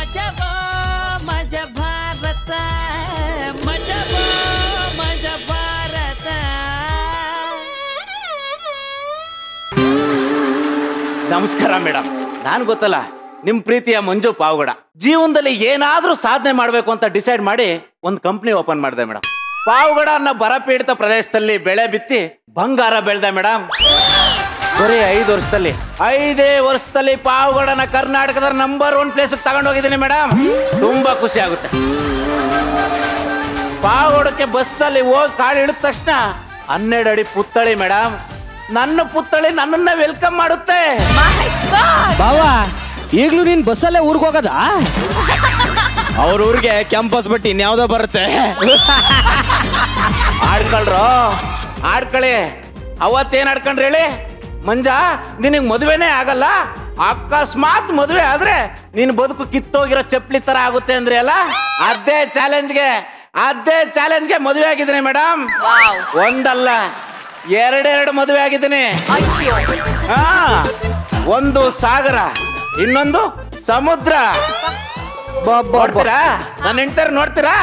ಮಜಬೋ ಮಜ ಭಾರತ ಮಜಬೋ ಮಜ ಭಾರತ. ನಮಸ್ಕಾರ ಮೇಡಮ್, ನಾನು ಗೊತ್ತಲ್ಲ ನಿಮ್ ಪ್ರೀತಿಯ ಮಂಜು ಪಾವಗಡ. ಜೀವನದಲ್ಲಿ ಏನಾದ್ರೂ ಸಾಧನೆ ಮಾಡ್ಬೇಕು ಅಂತ ಡಿಸೈಡ್ ಮಾಡಿ ಒಂದು ಕಂಪ್ನಿ ಓಪನ್ ಮಾಡಿದೆ ಮೇಡಮ್. ಪಾವಗಡ ಅನ್ನೋ ಬರಪೀಡಿತ ಪ್ರದೇಶದಲ್ಲಿ ಬೆಳೆ ಬಿತ್ತಿ ಬಂಗಾರ ಬೆಳೆದೆ ಮೇಡಮ್. ಬರೀ 5 ವರ್ಷದಲ್ಲಿ ಪಾವಗಡನ ಕರ್ನಾಟಕದ ನಂಬರ್ 1 ಪ್ಲೇಸ್ ತಗೊಂಡೋಗಿದ್ದೀನಿ ಮೇಡಮ್. ತುಂಬಾ ಖುಷಿ ಆಗುತ್ತೆ. ಪಾವಗಡಕ್ಕೆ ಬಸ್ಸಲ್ಲಿ ಹೋಗಿ ಕಾಳು ಇಳಿದ ತಕ್ಷಣ 12 ಅಡಿ ಪುತ್ಥಳಿ ಮೇಡಮ್. ನನ್ನ ಪುತ್ಥಳಿ ನನ್ನನ್ನ ವೆಲ್ಕಮ್ ಮಾಡುತ್ತೆ. ಬಾವಾ, ಈಗ್ಲೂ ನೀನ್ ಬಸ್ಸಲ್ಲೇ ಊರ್ಗ್ ಹೋಗದ? ಅವ್ರ ಊರಿಗೆ ಕ್ಯಾಂಪಸ್ ಬಿಟ್ಟು ಇನ್ಯಾವ್ದೋ ಬರುತ್ತೆ. ಆಡ್ಕೊಳ್ರು, ಆಡ್ಕಳಿ. ಅವತ್ತೇನ್ ಆಡ್ಕೊಂಡ್ರಿ ಹೇಳಿ? ಮಂಜ, ನಿನಗ್ ಮದುವೆನೇ ಆಗಲ್ಲ, ಅಕಸ್ಮಾತ್ ಮದುವೆ ಆದ್ರೆ ನಿನ್ ಬದುಕು ಕಿತ್ತೋಗಿರೋ ಚಪ್ಪಲಿ ತರ ಆಗುತ್ತೆ ಅಂದ್ರೆ ಅಲ್ಲ, ಅದೇ ಚಾಲೆಂಜ್ಗೆ ಮದುವೆ ಆಗಿದ್ದೀನಿ ಮೇಡಮ್. ಒಂದಲ್ಲ, 2 ಮದುವೆ ಆಗಿದ್ದೀನಿ. ಹಾ, ಒಂದು ಸಾಗರ, ಇನ್ನೊಂದು ಸಮುದ್ರ. ನೋಡ್ತೀರಾ? ನನ್ನ ಹೆಂಡ್ತಾರೆ ನೋಡ್ತೀರಾ?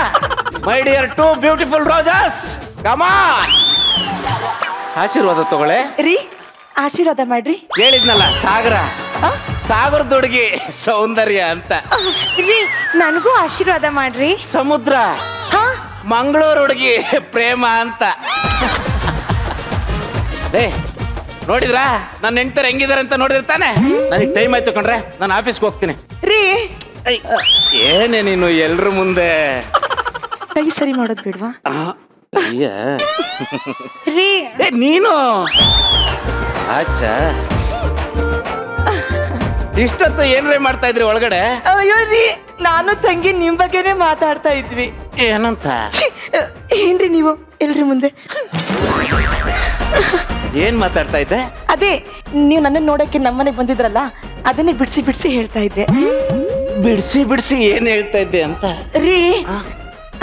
My dear 2 beautiful roses, come on. ಆಶೀರ್ವಾದ ತಗೊಳ್ಳೆ ರೀ. ಆಶೀರ್ವಾದ ಮಾಡ್ರಿ. ಹೇಳಿದ್ನಲ್ಲ, ಸಾಗರದ ಹುಡುಗಿ ಸೌಂದರ್ಯ ಅಂತ. ರೀ, ನನಗೂ ಆಶೀರ್ವಾದ ಮಾಡ್ರಿ. ಸಮುದ್ರ, ಮಂಗಳೂರು ಹುಡುಗಿ ಪ್ರೇಮ ಅಂತ. ನೋಡಿದ್ರಾ ನನ್ನ ಹೆಂಡ್ತಾರೆ ಹೆಂಗಿದಾರೆ ಅಂತ? ನೋಡಿರ್ತಾನೆ. ನನಗೆ ಟೈಮ್ ಆಯ್ತು ಕಣ್ರೆ, ನಾನು ಆಫೀಸ್ಗೆ ಹೋಗ್ತೀನಿ. ರೀ, ಏನೇ ನೀನು ಎಲ್ರ ಮುಂದೆ ಕೈ ಸರಿ ಮಾಡೋದ್ ಬಿಡ್ವಾ? ರೀ, ನೀನು ಆಚ ಇಷ್ಟೊತ್ತು ಏನ್ರೇ ಮಾಡ್ತಾ ಇದ್ರಿ ಒಳಗಡೆ? ಅಯ್ಯೋ ರೀ, ನಾನು ತಂಗಿ ನಿಮ್ ಬಗ್ಗೆನೆ ಮಾತಾಡ್ತಾ ಇದ್ವಿ. ಏನಂತ? ಏನ್ರಿ ನೀವು ಎಲ್ರಿ ಮುಂದೆ ಏನ್ ಮಾತಾಡ್ತಾ ಇದ್ದೆ? ಅದೇ, ನೀವು ನನ್ನ ನೋಡಕ್ಕೆ ನಮ್ಮನೆಗೆ ಬಂದಿದ್ರಲ್ಲ, ಅದನ್ನೇ ಬಿಡಿಸಿ ಹೇಳ್ತಾ ಇದ್ದೆ. ಬಿಡಿಸಿ ಏನ್ ಹೇಳ್ತಾ ಇದ್ದೆ ಅಂತ? ರೀ,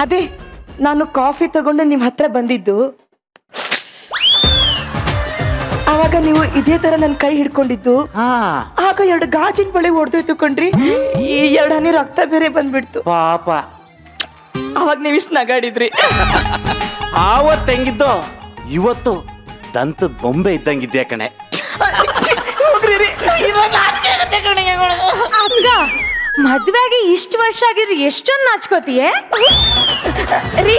ಅದೇ ನಾನು ಕಾಫಿ ತಗೊಂಡು ನಿಮ್ ಹತ್ರ ಬಂದಿದ್ದು, ಆವಾಗ ನೀವು ಇದೇ ತರ ನನ್ನ ಕೈ ಹಿಡ್ಕೊಂಡಿದ್ದು. ಆಗ 2 ಗಾಜಿನ ಬಳೆ ಹೊಡೆದೋಯ್ತು ಕಣ್ರಿ. ಈ 2 ಹನಿ ರಕ್ತ ಬೇರೆ ಬಂದ್ಬಿಡ್ತು. ಪಾಪ. ಅವಾಗ ನೀವು ಇಷ್ಟು ನಗಾಡಿದ್ರಿ. ಆವತ್ತು ಹೆಂಗಿದ್ದು, ಇವತ್ತು ದಂತದ ಬೊಂಬೆ ಇದ್ದಂಗಿದ್ಯಾ ಕಣೆ. ಅಕ್ಕ, ಮದ್ವೆಗೆ ಇಷ್ಟು ವರ್ಷ ಆಗಿರು ಎಷ್ಟೊಂದು ನಾಚ್ಕೋತೀಯೇ ರೀ.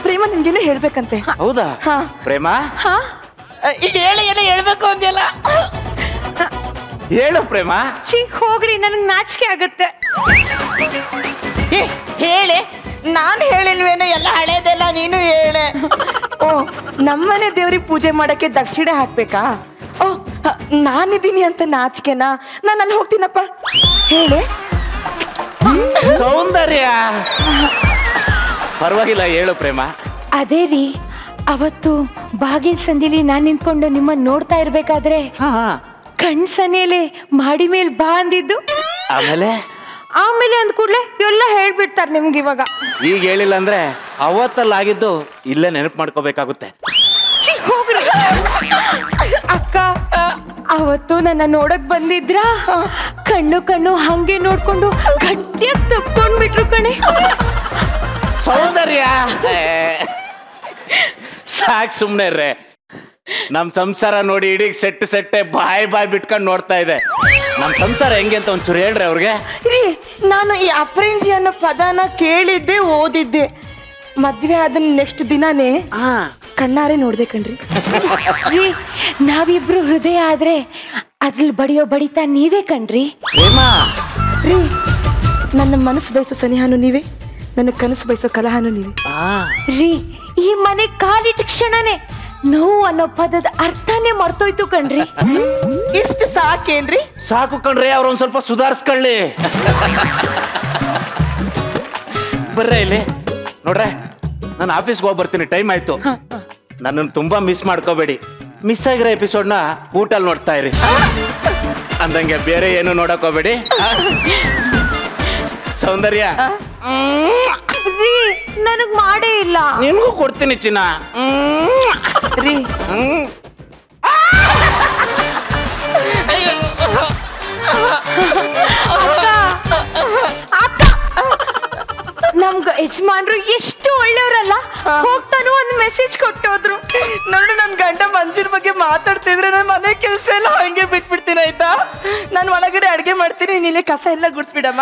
ಪ್ರೇಮ ನಿಮ್ಗೇನೋ ಹೇಳ್ಬೇಕಂತೆ. ಹೌದಾ? ಪ್ರೇಮ, ಹೇಳಿ, ಏನೋ ಹೇಳ್ಬೇಕು ಅಂದ್ಯಲ್ಲ. ಹೇಳು ಪ್ರೇಮ. ಹೋಗ್ರಿ, ನನಗೆ ನಾಚಿಕೆ ಆಗುತ್ತೆ. ಹೇಳಿ. ನಾನು ಹೇಳಿಲ್ವೇನೋ, ಎಲ್ಲ ಹಳೇದೆಲ್ಲ ನೀನು ಹೇಳೆ. ಓ, ನಮ್ಮನೆ ದೇವ್ರಿಗೆ ಪೂಜೆ ಮಾಡಕ್ಕೆ ದಕ್ಷಿಣೆ ಹಾಕ್ಬೇಕಾ? ಓ, ನಾನಿದ್ದೀನಿ ಅಂತ ನಾಚಿಕೆನಾ? ನಾನು ಅಲ್ಲಿ ಹೋಗ್ತೀನಪ್ಪ. ಹೇಳಿ. ಸೌಂದರ್ಯ, ಪರವಾಗಿಲ್ಲ, ಹೇಳು ಪ್ರೇಮ. ಅದೇ ರೀ, ಅವತ್ತು ಬಾಗಿಲ್ ಸಂದಿಲಿ ನಾನ್ ನಿಂತ್ಕೊಂಡು ನಿಮ್ಮನ್ನ ನೋಡ್ತಾ ಇರ್ಬೇಕಾದ್ರೆ ಕಣ್ಸನೇಲೆ ಮಾಡಿ ಮೇಲ್ ಬಾ ಅಂದಿದ್ದು. ಆಮೇಲೆ ಅಂದ ಕೂಡ್ಲೆ ಎಲ್ಲ ಹೇಳ್ಬಿಡ್ತಾರೆ ನಿಮ್ಗೆ. ಇವಾಗ ಈಗ ಹೇಳಿಲ್ಲ ಅಂದ್ರೆ ಅವತ್ತಲ್ಲಾಗಿದ್ದು ಇಲ್ಲೇ ನೆನಪು ಮಾಡ್ಕೋಬೇಕಾಗುತ್ತೆ. ಅಕ್ಕ, ಅವತ್ತು ನನ್ನ ನೋಡಕ್ ಬಂದಿದ್ರ, ಕಣ್ಣು ಹಂಗೆ ನೋಡ್ಕೊಂಡು ಗಟ್ಟಿಯಾಗಿ ತಪ್ಕೊಂಡ್ಬಿಟ್ರು ಕಣೆ. ಸೌಂದರ್ಯ, ಸಾಕ್ ಸುಮ್ನೆ ರೇ. ನಮ್ ಸಂಸಾರ ನೋಡಿ ಇಡೀ ಸೆಟ್ಟೆ ಬಾಯ್ ಬಿಟ್ಕೊಂಡು ನೋಡ್ತಾ ಇದೆ. ನಮ್ ಸಂಸಾರ ಹೆಂಗೆ ಅಂತ ಒಂಚೂರು ಹೇಳ್ರಿ ಅವ್ರಿಗೆ. ರೀ, ನಾನು ಈ ಅಪ್ರೇಂಜಿ ಅನ್ನೋ ಪದನ ಕೇಳಿದ್ದೆ, ಓದಿದ್ದೆ. ಮದ್ವೆ ಆದ ನೆಕ್ಸ್ಟ್ ದಿನಾನೇ ಕಣ್ಣಾರೆ ನೋಡ್ದೆ ಕಣ್ರಿ. ರೀ, ನಾವಿಬ್ರು ಹೃದಯ ಆದ್ರೆ ಅದ್ರಲ್ಲಿ ಬಡಿಯೋ ಬಡಿತ ನೀವೇ ಕಣ್ರಿ. ರೀ, ನನ್ನ ಮನಸ್ಸು ಬಯಸೋ ಸನಿಹಾನು ನೀವೇ, ನನ್ನ ಕನಸು ಬಯಸೋ ಕಲಹಾನು ನೀವೇ. ರೀ, ಈ ಮನೆ ಕಾಲಿಟ್ಟ ಕ್ಷಣನೇ ನೋವು ಅನ್ನೋ ಪದದ ಅರ್ಥನೇ ಮರ್ತೋಯ್ತು ಕಣ್ರಿ. ಇಷ್ಟು ಸಾಕೇನ್ರಿ? ಸಾಕು ಕಣ್ರಿ, ಅವ್ರ ಒಂದ್ ಸ್ವಲ್ಪ ಸುಧಾರಿಸ್ಕೊಳ್ಳಿ. ಬರ್ರೆ ಇಲ್ಲಿ ನೋಡ್ರೆ, ನಾನು ಆಫೀಸ್ಗೆ ಹೋಗಿ ಬರ್ತೀನಿ, ಟೈಮ್ ಆಯ್ತು. ನನ್ನನ್ನು ತುಂಬಾ ಮಿಸ್ ಮಾಡ್ಕೋಬೇಡಿ. ಮಿಸ್ ಆಗಿರೋ ಎಪಿಸೋಡ್ನ ಊಟಲ್ಲಿ ನೋಡ್ತಾ ಇರಿ. ಅಂದಂಗೆ ಬೇರೆ ಏನು ನೋಡಕ್ ಹೋಗ್ಬೇಡಿ. ಸೌಂದರ್ಯ, ನನಗ್ ಮಾಡೇ ಇಲ್ಲ. ನಿನ್ಗೂ ಕೊಡ್ತೀನಿ ಚಿನ್ನ. ರೀ, ಅಕ್ಕ ಯಜಮಾನ್ರು ಎಷ್ಟು ಒಳ್ಳೆಯವರಲ್ಲ, ಹೋಗ್ತಾನು ಒಂದು ಮೆಸೇಜ್ ಕೊಟ್ಟೋದ್ರು. ನೋಡು, ನನ್ ಗಂಡ ಮಂಜುನ್ ಬಗ್ಗೆ ಮಾತಾಡ್ತಿದ್ರೆ ನನ್ನ ಮನೆ ಕೆಲಸ ಎಲ್ಲ ಹಂಗೆ ಬಿಟ್ಬಿಡ್ತೀನಿ ಆಯ್ತಾ. ನಾನು ಒಳಗಡೆ ಅಡ್ಗೆ ಮಾಡ್ತೀನಿ, ನೀನೆ ಕಸ ಎಲ್ಲ ಗುಡ್ಸ್ಬಿಡಮ್ಮ.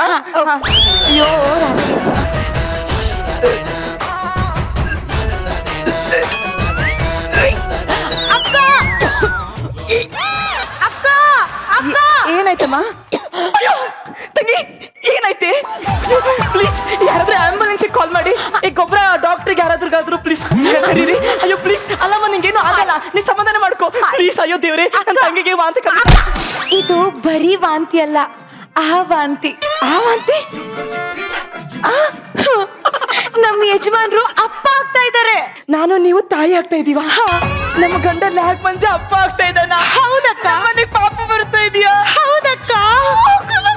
ಅಯ್ಯೋ ಅಕ್ಕ ಅಕ್ಕ ಅಕ್ಕ ಏನಾಯ್ತಮ್ಮ? ಅಯ್ಯೋ ತಂಗಿ, ಏನಾಯ್ತೆ? ಪ್ಲೀಸ್ ಯಾರಾದ್ರೂ ಆಂಬುಲೆನ್ಸ್ ಕಾಲ್ ಮಾಡಿ. ಈ ಗೊಬ್ಬರ ಡಾಕ್ಟರ್ಗೆ ಯಾರಾದ್ರೂ ಪ್ಲೀಸ್ ಕರೀರಿ. ಅಯ್ಯೋ ಪ್ಲೀಸ್. ಅಲ್ಲಮ್ಮ, ನಿಂಗೇನು ಆಗಲ್ಲ, ನೀ ಸಮಾಧಾನ ಮಾಡ್ಕೋ ಪ್ಲೀಸ್. ಅಯ್ಯೋ ದೇವ್ರೆ, ನನ್ನ ತಂಗಿಗೆ ವಾಂತಿ ಇದು ಬರೀ ವಾಂತಿ ಅಲ್ಲ, ಆ ವಾಂತಿ. ಆ ವಾಂತಿ? ನಮ್ಮ ಯಜಮಾನ್ರು ಅಪ್ಪ ಆಗ್ತಾ ಇದ್ದಾರೆ. ನಾನು ನೀವು ತಾಯಿ ಆಗ್ತಾ ಇದೀವ. ನಮ್ಮ ಗಂಡ ಲ್ಯಾಕ್ ಮಂಜ ಅಪ್ಪ ಆಗ್ತಾ ಇದ್ದಾನ. ಹೌದಕ್ಕ. ಮನೆಗೆ ಪಾಪ ಬರ್ತಾ ಇದೀಯಾ? ಹೌದಕ್ಕ.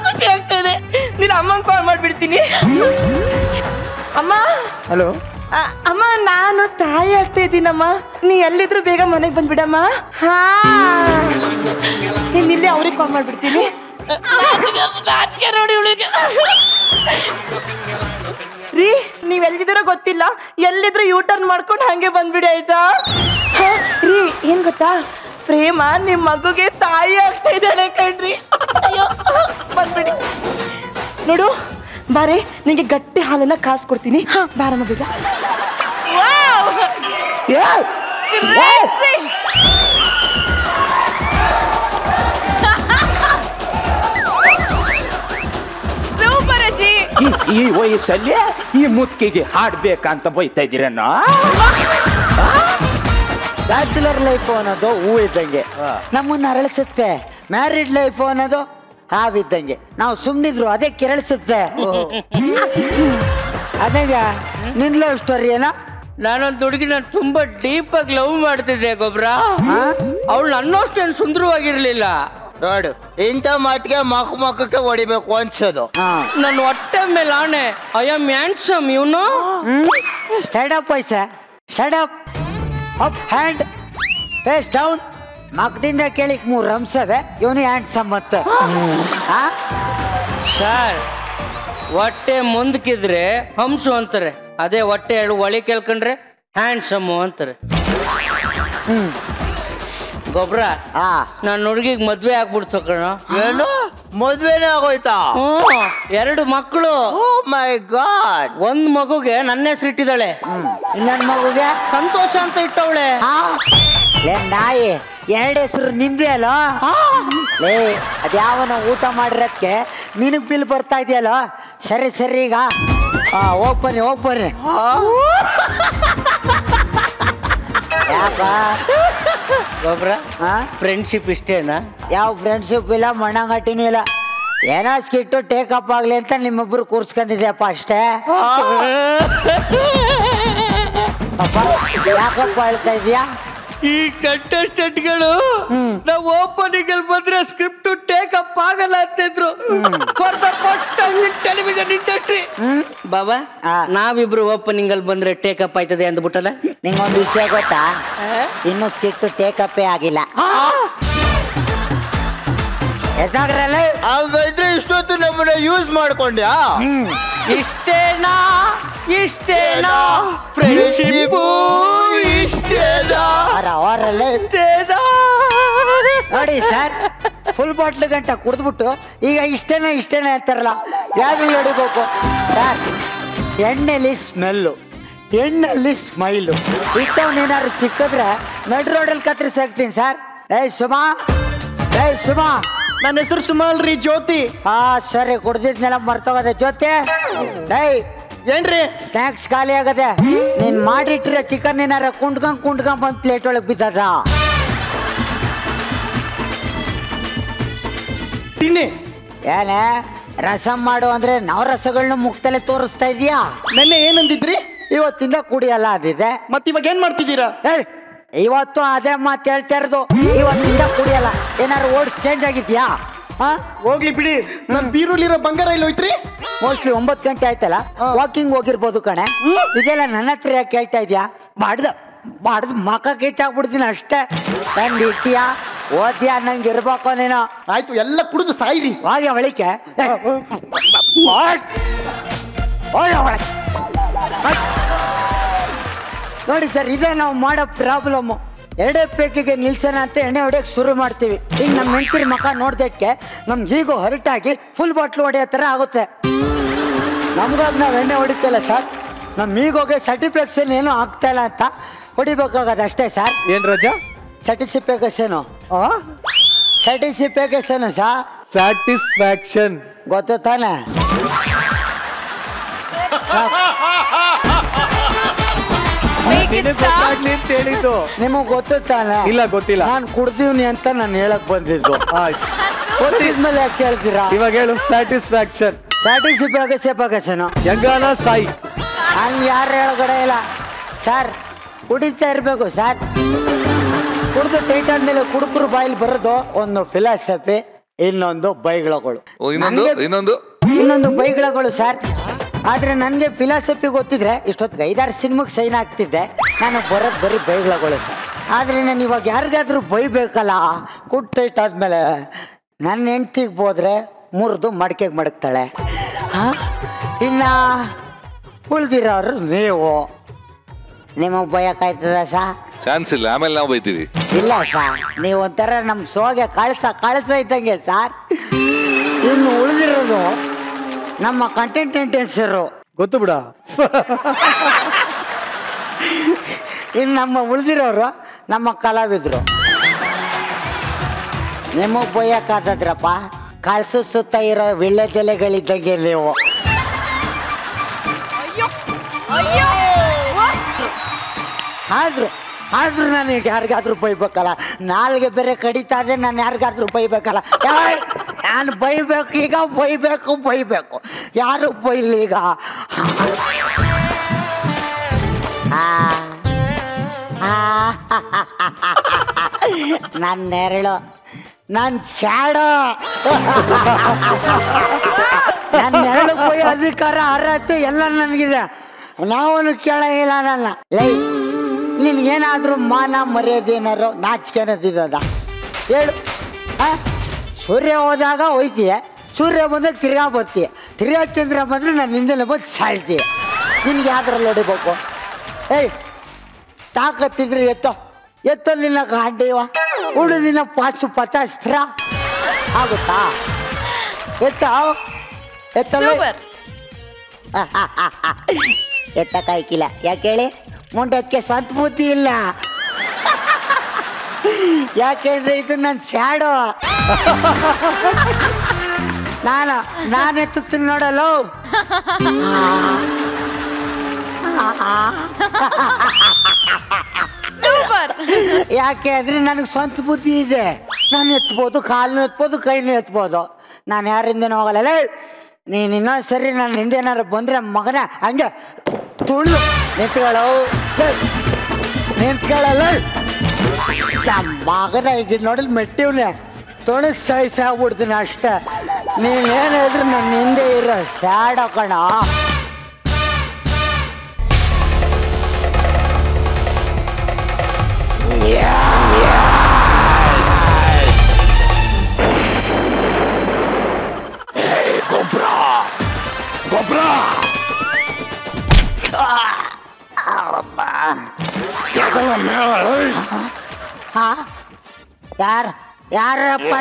ಖುಷಿ ಆಗ್ತಾ ಇದೆ. ನೀನ್ ಅಮ್ಮಂಗ್ ಕಾಲ್ ಮಾಡ್ಬಿಡ್ತೀನಿ. ಅಮ್ಮ. ಹಲೋ ಅಮ್ಮ, ನಾನು ತಾಯಿ ಆಗ್ತಾ ಇದ್ದೀನಮ್ಮ. ನೀ ಎಲ್ಲಿದ್ರು ಬೇಗ ಮನೆಗೆ ಬಂದ್ಬಿಡಮ್ಮ. ನೀನ್ ಇಲ್ಲಿ ಅವ್ರಿಗೆ ಕಾಲ್ ಮಾಡ್ಬಿಡ್ತೀನಿ. ನೋಡಿ ರೀ, ನೀವ್ ಎಲ್ಲಿದ್ದೀರೋ ಗೊತ್ತಿಲ್ಲ, ಎಲ್ಲಿದ್ರು ಯೂ ಟರ್ನ್ ಮಾಡ್ಕೊಂಡು ಹಂಗೆ ಬಂದ್ಬಿಡಿ ಆಯ್ತಾ? ರೀ, ಏನ್ ಗೊತ್ತಾ, ಪ್ರೇಮ ನಿಮ್ ಮಗುಗೆ ತಾಯಿ ಆಗ್ತಾ ಇದ್ದಾಳೆ ಕಣ್ರಿ. ಅಯ್ಯೋ, ಬಂದ್ಬಿಡಿ. ನೋಡು ಬಾರೆ, ನಿಂಗೆ ಗಟ್ಟಿ ಹಾಲನ್ನ ಕಾಸು ಕೊಡ್ತೀನಿ. ಬಾರಮ್ಮ ಬೇಗ. ಸೂಪರ್ ಅಜ್ಜಿ. ಈ ವಯಸ್ಸಲ್ಲಿ ಈ ಮುತ್ತಿಗೆ ಹಾಡ್ಬೇಕಂತ ಬೈತಾ ಇದ್ದೀರನ್ನ? ಬ್ಯಾಚುಲರ್ ಲೈಫ್ ಅನ್ನೋದು ಹೂ ಇದ್ದಂಗೆ ನಮ್ಮನ್ನ ಅರಳಿಸುತ್ತೆ. ಮ್ಯಾರಿಡ್ ಲೈಫ್ ಅನ್ನೋದು ಹಾವಿದ್ದಂಗೆ ನಾವು ಸುಮ್ಮನಿದ್ರು ಅದೇ ಕೆರಳಿಸುತ್ತೆ. ಅದೇ ನಿನ್ ಲವ್ ಸ್ಟೋರಿ ಏನೋ? ನಾನೊಂದು ಹುಡುಗಿನ ತುಂಬಾ ಡೀಪ್ ಆಗಿ ಲವ್ ಮಾಡ್ತಿದ್ದೆ ಗೊಬ್ರ. ಅವಳು ನನ್ನಷ್ಟೇನು ಸುಂದರವಾಗಿರ್ಲಿಲ್ಲ. ನೋಡು, ಇಂಥ ಮಾತಿಗೆ ಮಕ್ಕಕ್ಕೆ ಹೊಡಿಬೇಕು ಅನ್ಸೋದು. ನನ್ನ ಹೊಟ್ಟೆ ಮೇಲೆ ಆಣೆ, ಐ ಆಮ್ ಹ್ಯಾಂಡ್ಸಮ್ ಇವನು. ಸ್ಟ್ಯಾಂಡ್ ಅಪ್ ವೈಸ, stand up, up hand, face down. ಮಕ್ಕದಿಂದ ಕೇಳಿಕ್ 3 ರಂಸವೆ, ಇವನು ಹ್ಯಾಂಡ್ಸಮ್ ಮತ್ತೆ. ಸರ್, ಹೊಟ್ಟೆ ಮುಂದಕ್ಕಿದ್ರೆ ಹಂಸು ಅಂತಾರೆ, ಅದೇ ಹೊಟ್ಟೆ ಎರಡು ಒಳಿ ಕೇಳ್ಕೊಂಡ್ರೆ ಹ್ಯಾಂಡ್ಸಮ್ ಅಂತಾರೆ. ಗೊಬ್ರ, ನನ್ನ ಹುಡುಗಿಗೆ ಮದ್ವೆ ಆಗ್ಬಿಡ್ತು ಕಣ. ಏನು ಮದ್ವೆನೇ ಆಗೋಯ್ತಾ? 2 ಮಕ್ಕಳು. ಓ ಮೈ ಗಾಡ್. ಒಂದ್ ಮಗುಗೆ ನನ್ನ ಹೆಸರು ಇಟ್ಟಿದ್ದಾಳೆ, ಇನ್ನೊಂದ್ ಮಗುಗೆ ಸಂತೋಷ ಅಂತ ಇಟ್ಟವಳೆ. ನಾಯಿ 2 ಹೆಸರು ನಿಂದೆ ಅಲ್ಲ. ಲೇ, ಅದ್ಯಾವನ ಊಟ ಮಾಡಿರೋದಕ್ಕೆ ನಿನಗ್ ಬಿಲ್ ಬರ್ತಾ ಇದೆಯಲ್ಲ. ಸರಿ ಸರಿ, ಈಗ ಹೋಗ್ ಬರ್ರಿ. ಯಾಕ ಗೊಬ್ರ, ಫ್ರೆಂಡ್ಶಿಪ್ ಇಷ್ಟೇನಾ? ಯಾವ ಫ್ರೆಂಡ್ಶಿಪ್ ಇಲ್ಲ, ಮಣ್ಣಂಗಟ್ಟಿನೂ ಇಲ್ಲ. ಏನೋ ಸ್ಕಿಟ್ಟು ಟೇಕಪ್ ಆಗ್ಲಿ ಅಂತ ನಿಮ್ಮೊಬ್ರು ಕೂರ್ಸ್ಕೊಂಡಿದ್ಯಪ್ಪ ಅಷ್ಟೇ. ಅಪ್ಪ, ಯಾಕಪ್ಪ ಹೇಳ್ತಾ ಇದೀಯಾ? ಈ ಕಂಟೆಸ್ಟೆಂಟ್ಗಳು ನಾವು ಓಪನಿಂಗ್ ಅಲ್ಲಿ ಬಂದ್ರೆ ಸ್ಕ್ರಿಪ್ಟ್ ಟೇಕ್ ಅಪ್ ಆಗಲ್ಲ ಅಂತಿದ್ರು. For the first time in television industry. ಬಾಬಾ, ನಾವಿಬ್ರು ಓಪನಿಂಗ್ ಅಲ್ಲಿ ಬಂದ್ರೆ ಟೇಕ್ ಅಪ್ ಆಯ್ತದೆ ಅಂದ್ಬಿಟ್ಟಲ್ಲ. ನಿಂಗೊಂದು ವಿಷಯ ಗೊತ್ತಾ? ಇನ್ನು ಸ್ಕಿಟ್ ಟೇಕಪ್ಪೇ ಆಗಿಲ್ಲ. ಹಾಗಾದ್ರೆ ಇಷ್ಟೊತ್ತು ನಮ್ಮನ್ನ ಯೂಸ್ ಮಾಡ್ಕೊಂಡ್ಯಾ? ಇಷ್ಟೇನಾ ಫ್ರೆಂಡ್ಶಿಪ್? ಇಷ್ಟೇನಾ ನೋಡಿ ಸರ್, ಫುಲ್ ಬಾಟ್ಲ್ ಗಂಟ ಕುಡಿದ್ಬಿಟ್ಟು ಈಗ ಇಷ್ಟೇನೆ ಅಂತಾರಲ್ಲ, ಯಾವ್ದು ಹೊಡಿಬೇಕು ಸರ್? ಎಣ್ಣೆಲಿ ಸ್ಮೆಲ್ಲು, ಎಣ್ಣೆಲ್ಲಿ ಸ್ಮೈಲು. ಇಟ್ಟವನೇನಾದ್ರು ಸಿಕ್ಕಿದ್ರೆ ಮೆಡ್ ರೋಡಲ್ಲಿ ಕತ್ತರಿಸಿ ಹಾಕ್ತೀನಿ ಸರ್. ಸುಮಾ, ಸುಮಾ. ನನ್ನ ಹೆಸರು ಸುಮಾ ಅಲ್ರಿ, ಜ್ಯೋತಿ. ಸರಿ, ಕುಡ್ದಿದ್ನೆಲ್ಲ ಮರ್ತೋಗದೆ. ಜ್ಯೋತಿ, ಏನ್ರಿ? ಸ್ನಾಕ್ಸ್ ಖಾಲಿ ಆಗದೆ. ನೀನ್ ಮಾಡಿಟ್ಟಿರೋ ಚಿಕನ್ ಏನಾರ ಕುಂಡ್ಕೊಂಡ್ ಬಂದ್ ಪ್ಲೇಟ್ ಒಳಗೆ ಬಿದ್ದದ. ತಿನ್ನಿ. ಏನೇ ರಸಂ ಮಾಡು ಅಂದ್ರೆ ನಾವು ರಸಗಳನ್ನ ಮುಕ್ತಲೆ ತೋರಿಸ್ತಾ ಇದೀಯಾ? ನೆನ್ನೆ ಏನಂದಿದ್ರಿ? ಇವತ್ತಿಂದ ಕುಡಿಯಲ್ಲ ಅದಿದೆ. ಮತ್ ಇವಾಗ ಏನ್ ಮಾಡ್ತಿದ್ದೀರಾ? ಇವತ್ತು ಅದೇ ಮಾತು ಹೇಳ್ತಾ ಇರೋದು, ಇವತ್ತಿಂದ ಕುಡಿಯಲ್ಲ. ಏನಾರು ಓಡ್ಸ್ ಚೇಂಜ್ ಆಗಿದ್ಯಾ? ಹೋಗ್ಲಿ ಬಿಡಿ. ನನ್ ಬೀರೂಲಿರೋ ಬಂಗಾರ ಇಲ್ಲಿ ಹೋಯ್ತ್ರಿ. ಮೋಸ್ಟ್ಲಿ 9 ಗಂಟೆ ಆಯ್ತಲ್ಲ, ವಾಕಿಂಗ್ ಹೋಗಿರ್ಬೋದು ಕಣೆ. ಇದೆಲ್ಲ ನನ್ನ ಹತ್ರ ಯಾಕೆ ಕೇಳ್ತಾ ಇದ್ಯಾ? ಬಾಡ್ದು ಮಕ್ಕ ಕೆಚ್ಚಾಕ್ಬಿಡ್ತೀನಿ ಅಷ್ಟೇ. ತಂದು ಇಟ್ಟಿಯಾ ಓದ್ಯಾ ನಂಗೆ ಇರ್ಬೇಕು ನೀನು. ಆಯ್ತು, ಎಲ್ಲ ಕುಡಿದು ಸಾಯ್ರಿ. ಹಾಗೆ ಒಳಿಕೆ ನೋಡಿ ಸರ್, ಇದೇ ನಾವು ಮಾಡೋ ಪ್ರಾಬ್ಲಮ್ಮು. ಎರಡೇ ಪೇಕಿಗೆ ನಿಲ್ಸೋಣ ಅಂತ ಎಣ್ಣೆ ಹೊಡೆಯಕ್ಕೆ ಶುರು ಮಾಡ್ತೀವಿ. ಈಗ ನಮ್ಮ ಹೆಂಡತಿರ ಮಕ್ಕ ನೋಡ್ದಕ್ಕೆ ನಮ್ಗೆ ಹೀಗೂ ಹೊರಟಾಗಿ ಫುಲ್ ಬಾಟ್ಲು ಹೊಡೆಯೋ ಥರ ಆಗುತ್ತೆ. ನಮ್ಗಾಗಿ ನಾವು ಎಣ್ಣೆ ಹೊಡಿತಲ್ಲ ಸರ್, ನಮ್ಮ ಈಗೋಗೆ ಸರ್ಟಿಫಿಕೇಷನ್ ಏನೂ ಆಗ್ತಾ ಇಲ್ಲ ಅಂತ ಹೊಡಿಬೇಕಾಗದು ಅಷ್ಟೇ ಸರ್. ಏನ್ ರಜಾ? ಸರ್ಟಿಫಿಕೇಷನು ಸರ್ಟಿಫಿಕೇಷನು ಸರ್. ಸ್ಯಾಟಿಸ್ಫ್ಯಾಕ್ಷನ್ ಗೊತ್ತು ತಾನೆ? ಗೊತ್ತಾಗ್ಲಿ ಅಂತ ಹೇಳಿದ್ದು. ನಿಮಗ್ ಗೊತ್ತು ತಾನೆ? ಇಲ್ಲ, ಗೊತ್ತಿಲ್ಲ. ನಾನು ಕುಡ್ದೀವ್ನಿ ಅಂತ ನಾನು ಹೇಳಕ್ ಬಂದಿದ್ದು. ಗೊತ್ತಿದ್ಮೇಲೆ ಯಾಕೆ ಕೇಳ್ತೀರಾ? ಇವಾಗ ಹೇಳು. ಸ್ಯಾಟಿಸ್ಫ್ಯಾಕ್ಷನ್. ಸ್ಯಾಟಿಸ್ಫ್ಯಾಕ್ಷನ್ ಯಂಗಾನ ಸಾಯಿ. ಹಂಗೆ ಯಾರು ಹೇಳಗಡೆ ಇಲ್ಲ ಸರ್. ಕುಡಿತಾ ಇರ್ಬೇಕು ಸರ್. ಕುಡಿದು ಟೈಟ್ ಆದ್ಮೇಲೆ ಕುಡುಕರು ಬಾಯಿಲ್ ಬರೋದು ಒಂದು ಫಿಲಾಸಫಿ, ಇನ್ನೊಂದು ಬೈಗಳಗಳು. ಇನ್ನೊಂದು ಬೈಗಳಗಳು ಸರ್. ಆದ್ರೆ ನನಗೆ ಫಿಲಾಸಫಿ ಗೊತ್ತಿದ್ರೆ ಇಷ್ಟೊತ್ತಿಗೆ 5-6 ಸಿನಿಮಾಗೆ ಸೈನ್ ಆಗ್ತಿದ್ದೆ. ನಾನು ಬರೋದು ಬರೀ ಬೈಗಳಗಳು ಸರ್. ಆದ್ರೆ ನಾನು ಇವಾಗ ಯಾರಿಗಾದ್ರೂ ಬೈಬೇಕಲ್ಲ, ಕುಡ್ ಟೈಟ್ ಆದ್ಮೇಲೆ ನನ್ನ ಹೆಂಡ್ತಿಗೆ ಹೋದ್ರೆ ಮುರಿದು ಮಡಕೆಗೆ ಮಡಗ್ತಾಳೆ. ಇನ್ನ ಉಳ್ದಿರೋರು ನೀವು, ನಿಮಗೆ ಬಯಕಾಯ್ತದ ಸಾ? ಚಾನ್ಸ್ ಇಲ್ಲ, ಆಮೇಲೆ ನಾವು ಬೈತೀವಿ. ಇಲ್ಲ ಸರ್, ನೀವು ಒಂಥರ ನಮ್ಮ ಶೋಗೆ ಕಳ್ಸ ಇದ್ದಂಗೆ ಸರ್. ಇನ್ನು ಉಳಿದಿರೋದು ನಮ್ಮ ಕಂಟೆಂಟೆನ್ಸರು. ಗೊತ್ತು ಬಿಡ. ಇನ್ನು ನಮ್ಮ ಉಳಿದಿರೋರು ನಮ್ಮ ಕಲಾವಿದರು. ನಿಮಗೆ ಬಯ್ಯಕ್ಕಾದ್ರಪ್ಪ, ಕಳ್ಸು ಸುತ್ತ ಇರೋ ವಿಳ್ಳೆದೆಲೆಗಳಿದ್ದಂಗೆ ನೀವು. ಆದ್ರೂ ನಾನು ಈಗ ಯಾರಿಗಾದ್ರೂ ಬೈಬೇಕಲ್ಲ, ನಾಲ್ಗೆ ಬೇರೆ ಕಡಿತಾ ಇದೆ. ನಾನು ಯಾರಿಗಾದ್ರೂ ಬೈಬೇಕಲ್ಲ. ನಾನು ಬೈಬೇಕು, ಈಗ ಬೈಬೇಕು. ಯಾರು ಬೈಲಿ ಈಗ? ನನ್ನ ನೆರಳು, ನನ್ನ ಸ್ಯಾಡೋ, ನನ್ನ ನೆರಳು ಬೈ ಅಧಿಕಾರ ಅರ್ಹತೆ ಎಲ್ಲ ನನಗಿದೆ. ನಾವನು ಕೇಳಂಗಿಲ್ಲ ನನ್ನ. ಲೈ, ನಿನ್ಗೇನಾದ್ರೂ ಮಾನ ಮರ್ಯಾದೆ ಏನಾರು ನಾಚಿಕೆ ಅನ್ನೋದಿದ ಹೇಳು. ಸೂರ್ಯ ಹೋದಾಗ ಹೋಯ್ತೀಯ, ಸೂರ್ಯ ಬಂದಾಗ ತಿರ್ಗಾ ಬರ್ತೀಯ, ತಿರ್ಗಾ ಚಂದ್ರ ಬಂದ್ರೆ ನಾನು ಹಿಂದೆಲ್ಲ ಬಂದು ಸಾಯ್ತೀಯ. ನಿನ್ಗೆ ಯಾವ್ದ್ರಲ್ಲಿ ಹೊಡಿಬೇಕು? ಏಯ್, ತಾಕತ್ತಿದ್ರೆ ಎತ್ತೋ ನಿನ್ನ ಗಾಂಡಿವ ಉಡು ನಿನ್ನ ಪಾಸು ಪತಾಸ್ತ್ರ ಆಗುತ್ತಾ? ಎತ್ತಲ್ಲ ಎತ್ತಕ್ಕಾಯ್ಕಿಲ್ಲ. ಯಾಕೆ ಹೇಳಿ? ಮುಂಡಕ್ಕೆ ಸ್ವಂತ ಬುದ್ಧಿ ಇಲ್ಲ. ಯಾಕೆಂದ್ರೆ ಇದು ನನ್ನ ಸ್ಯಾಡೋ. ನಾನು ಎತ್ತುತ್ತೀನಿ ನೋಡಲ್ಲ. ಯಾಕೆ ಅಂದ್ರೆ ನನಗೆ ಸ್ವಂತ ಬುದ್ಧಿ ಇದೆ. ನಾನು ಎತ್ಬೋದು, ಕಾಲನ್ನು ಎತ್ಬೋದು, ಕೈನೂ ಎತ್ಬೋದು. ನಾನು ಯಾರಿಂದನೂ ಹೋಗಲ್ಲ. ನೀನು ಇನ್ನೊಂದು ಸರಿ ನಾನು ಹಿಂದೇನಾರು ಬಂದ್ರೆ ಮಗನ ಹಂಗೆ ತುಳು ನಿಂತ್ಕೊಳ್ಳೋ, ನಿಂತ್ಕೊಳ್ಳಲ್ಲ. ನಮ್ಮ ಮಗನ ಈಗ ನೋಡಲ್ ಮೆಟ್ಟಿವ್ನೆ ತೊಳೆ ಸಾಯ್ಸಾಗ್ಬಿಡ್ತೀನಿ ಅಷ್ಟೇ. ನೀನೇನು ಹೇಳಿದ್ರು ನನ್ನ ಹಿಂದೆ ಇರೋ ಸ್ಯಾಡ ಕಣ. ಗೊಬ್ಬರ ಯಾರಪ್ಪ